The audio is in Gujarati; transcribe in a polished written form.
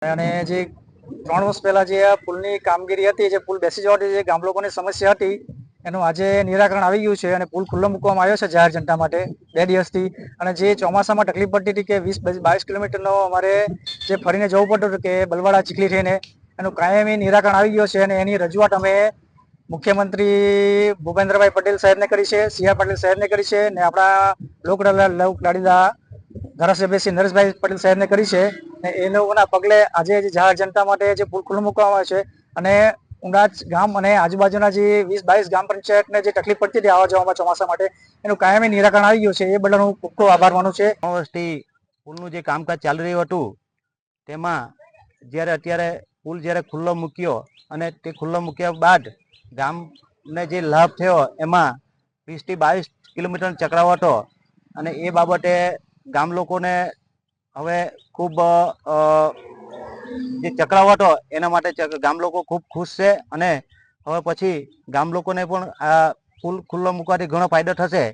અને જે 3 વર્ષ પહેલા જે આ પુલની કામગીરી હતી, જે પુલ બેસી જવાથી જે ગામ લોકોની સમસ્યા હતી એનું આજે નિરાકરણ આવી ગયું છે અને પુલ ખુલ્લો મૂકવામાં આવ્યો છે જાહેર જનતા માટે 2 દિવસથી. અને જે ચોમાસામાં તકલીફ પડતી હતી કે 20-22 કિલોમીટરનો અમારે જે ફરીને જવું પડતું હતું કે બલવાડા ચીખલી થઈને, એનું કાયમી નિરાકરણ આવી ગયું છે અને એની રજૂઆત અમે મુખ્યમંત્રી ભૂપેન્દ્રભાઈ પટેલ સાહેબને કરી છે, સી.આર. પાટીલ સાહેબને કરી છે ને આપણા લોકલાડીલા ધારાસભ્ય શ્રી નરેશભાઈ પટેલ સાહેબને કરી છે. એ લોકોના પગલે આજે જાહેર જનતા માટે જે પુલ ખુલ્લો મૂકવામાં આવે છે અને ઉંડાચ ગામ અને આજુબાજુના જે 20-22 ગ્રામ પંચાયતને જે તકલીફ પડતી હતી આવવા જવામાં ચોમાસા માટે, એનું કાયમી નિરાકરણ આવી ગયું છે. એ બદલ હું ખૂબ ખૂબ આભાર માનું છું. 3 વર્ષથી પુલનું જે કામકાજ ચાલી રહ્યું હતું તેમાં અત્યારે પુલ જ્યારે ખુલ્લો મૂક્યો અને તે ખુલ્લો મૂક્યા બાદ ગામને જે લાભ થયો એમાં 20-22 કિલોમીટર ચક્રાવટો અને એ બાબતે ગામ લોકોને હવે ખૂબ જે ચક્રાવટો એના માટે ગામ લોકો ખૂબ ખુશ છે અને હવે પછી ગામ લોકોને પણ આ પુલ ખુલ્લો મૂકવાથી ઘણો ફાયદો થશે.